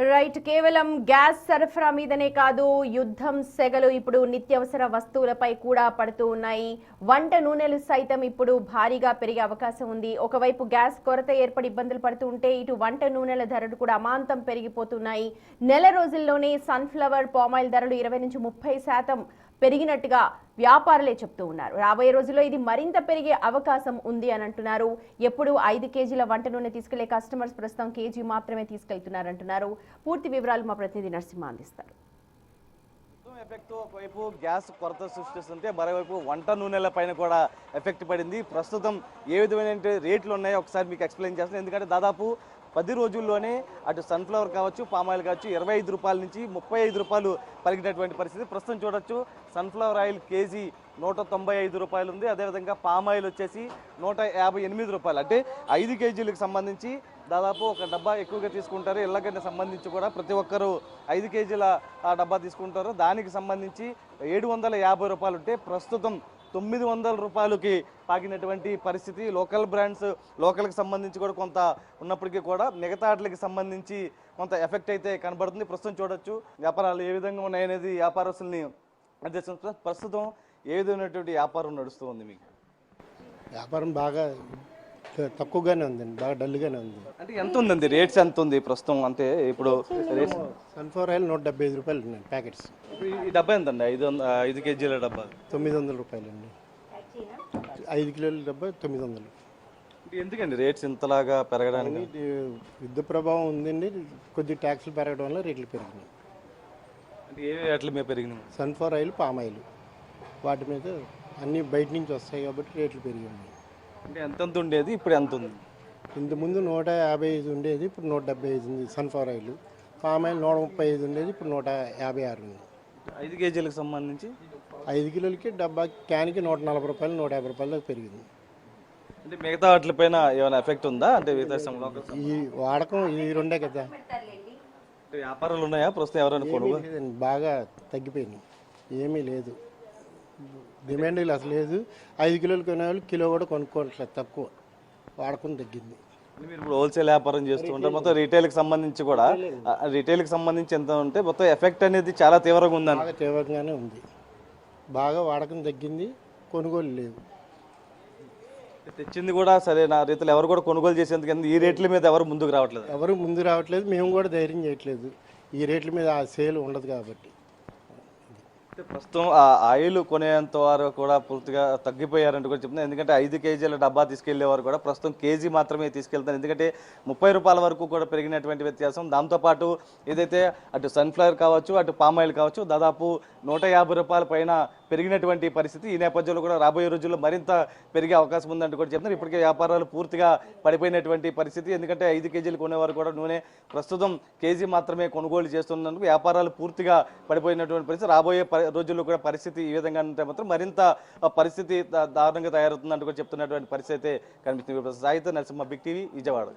Right. కేవలం gas సరఫరా మీదనే కాదు, యుద్ధం సెగలు ఇప్పుడు నిత్యావసర వస్తువులపై కూడా పడుతూ ఉన్నాయి. వంట నూనెలు సైతం ఇప్పుడు భారీగా పెరిగే అవకాశం ఉంది. ఒకవైపు గ్యాస్ కొరత ఏర్పడి ఇబ్బందులు పడుతూ ఉంటే, ఇటు వంట నూనెల ధరలు కూడా అమాంతం పెరిగిపోతున్నాయి. నెల రోజుల్లోనే సన్ఫ్లవర్, పామాయిల్ ధరలు 20 నుంచి 30% పెరిగినట్టుగా వ్యాపారులే చెప్తూ ఉన్నారు. రాబోయే రోజుల్లో ఇది మరింత పెరిగే అవకాశం ఉంది అని అంటున్నారు. ఎప్పుడు 5 కేజీల వంట నూనె తీసుకెళ్లే కస్టమర్స్ ప్రస్తుతం కేజీ మాత్రమే తీసుకెళ్తున్నారంటున్నారు. పూర్తి వివరాలు మా ప్రతినిధి నరసింహ అందిస్తారు. ఎఫెక్ట్ ఒకవైపు గ్యాస్ కొరత సృష్టిస్తుంటే మరోవైపు వంట నూనెల పైన కూడా ఎఫెక్ట్ పడింది. ప్రస్తుతం ఏ విధమైన రేట్లు ఉన్నాయో ఒకసారి మీకు ఎక్స్ప్లెయిన్ చేస్తాను. ఎందుకంటే దాదాపు 10 రోజుల్లోనే అటు సన్ఫ్లవర్ కావచ్చు, పామాయిల్ కావచ్చు 25 రూపాయల నుంచి 35 రూపాయలు పెరిగినటువంటి పరిస్థితి ప్రస్తుతం చూడొచ్చు. సన్ఫ్లవర్ ఆయిల్ కేజీ 195 రూపాయలు ఉంది. అదేవిధంగా పామాయిల్ వచ్చేసి 158 రూపాయలు. అంటే 5 కేజీలకు సంబంధించి దాదాపు ఒక డబ్బా ఎక్కువగా తీసుకుంటారు. ఇళ్ళకంటే సంబంధించి కూడా ప్రతి ఒక్కరూ 5 కేజీల డబ్బా తీసుకుంటారు. దానికి సంబంధించి 750 రూపాయలు ఉంటే ప్రస్తుతం 900 రూపాయలకి పాకినటువంటి పరిస్థితి. లోకల్ బ్రాండ్స్ లోకల్కి సంబంధించి కూడా కొంత ఉన్నప్పటికీ కూడా మిగతా వాటికి సంబంధించి కొంత ఎఫెక్ట్ అయితే కనబడుతుంది. ప్రస్తుతం చూడొచ్చు వ్యాపారాలు ఏ విధంగా ఉన్నాయనేది వ్యాపారస్తుల్ని అధ్యక్షించడం. ప్రస్తుతం ఏ విధమైనటువంటి వ్యాపారం నడుస్తూ ఉంది మీకు? వ్యాపారం బాగా తక్కువగానే ఉందండి, బాగా డల్గానే ఉంది. అంటే ఎంత ఉందండి రేట్స్ ఎంత ఉంది ప్రస్తుతం? అంటే ఇప్పుడు సన్ఫ్లవర్ ఆయిల్ 175 రూపాయలు ఉన్నాయి ప్యాకెట్స్. ఈ డబ్బా ఎంతండి? 5 కేజీల డబ్బా 900 రూపాయలు అండి. 5 కిలోల డబ్బా 900. ఎందుకండి రేట్స్ ఇంతలాగా పెరగడానికి? యుద్ధ ప్రభావం ఉందండి. కొద్ది ట్యాక్సులు పెరగడం వల్ల రేట్లు పెరిగినాయి. అంటే ఏ రేట్ల మీద పెరిగినాయి? సన్ఫ్లవర్ ఆయిల్, పామాయిల్ వాటి మీద అన్నీ బయట నుంచి వస్తాయి కాబట్టి రేట్లు పెరిగి ఉన్నాయి. అంటే ఎంత ఉండేది, ఇప్పుడు ఎంత ఉంది? ఇంతకుముందు 155 ఉండేది, ఇప్పుడు 175 ఉంది. సన్ఫ్లవర్ ఆయిల్, పామాయిల్ 135 ఉండేది, ఇప్పుడు 156 ఉంది. 5 కేజీలకు సంబంధించి 5 కిలోలకి డబ్బా క్యాన్కి 140 రూపాయలు, 150 రూపాయలు దాకా పెరిగింది. అంటే మిగతా వాటిపైన ఏమైనా ఎఫెక్ట్ ఉందా? అంటే ఈ వాడకం ఈ రెండే కదా. వ్యాపారాలు ఉన్నాయా ప్రస్తుతం? ఎవరైనా కొనుగోలు బాగా తగ్గిపోయినాయి, ఏమీ లేదు. డిమాండ్ అసలు లేదు. 5 కిలోలు కొనేవాళ్ళు కిలో కూడా కొనుక్కోవట్లేదు, తక్కువ వాడకం తగ్గింది. మీరు ఇప్పుడు హోల్సేల్ వ్యాపారం చేస్తూ ఉంటారు. మొత్తం రీటైల్కి సంబంధించి కూడా రీటైల్కి సంబంధించి ఎంత ఉంటే మొత్తం ఎఫెక్ట్ అనేది చాలా తీవ్రంగా ఉందని? బాగా తీవ్రంగానే ఉంది. బాగా వాడకం తగ్గింది, కొనుగోలు లేవు. తెచ్చింది కూడా సరే నా రీతిలో ఎవరు కూడా కొనుగోలు చేసేందుకు ఈ రేట్ల మీద ఎవరు ముందుకు రావట్లేదు. ఎవరు ముందు రావట్లేదు, మేము కూడా ధైర్యం చేయట్లేదు. ఈ రేట్ల మీద ఆ సేల్ ఉండదు కాబట్టి. ప్రస్తుతం ఆ ఆయిల్ కొనేంత వారు కూడా పూర్తిగా తగ్గిపోయారంటూ కూడా చెప్తున్నారు. ఎందుకంటే 5 కేజీల డబ్బా తీసుకెళ్లేవారు కూడా ప్రస్తుతం కేజీ మాత్రమే తీసుకెళ్తారు. ఎందుకంటే 30 రూపాయల వరకు కూడా పెరిగినటువంటి వ్యత్యాసం. దాంతోపాటు ఏదైతే అటు సన్ఫ్లవర్ కావచ్చు, అటు పామాయిల్ కావచ్చు దాదాపు 150 రూపాయల పైన పెరిగినటువంటి పరిస్థితి. ఈ నేపథ్యంలో కూడా రాబోయే రోజుల్లో మరింత పెరిగే అవకాశం ఉందంటూ కూడా చెప్తున్నారు. ఇప్పటికే వ్యాపారాలు పూర్తిగా పడిపోయినటువంటి పరిస్థితి. ఎందుకంటే 5 కేజీలు కొనేవారు కూడా నూనె ప్రస్తుతం కేజీ మాత్రమే కొనుగోలు చేస్తున్నందుకు వ్యాపారాలు పూర్తిగా పడిపోయినటువంటి పరిస్థితి. రాబోయే రోజుల్లో కూడా పరిస్థితి ఈ విధంగా ఉంటే మాత్రం మరింత పరిస్థితి దారుణంగా తయారవుతుందంటూ కూడా చెప్తున్నటువంటి పరిస్థితి కనిపిస్తుంది. సాయితో నరసింహ, బిగ్ టీవీ, విజయవాడ.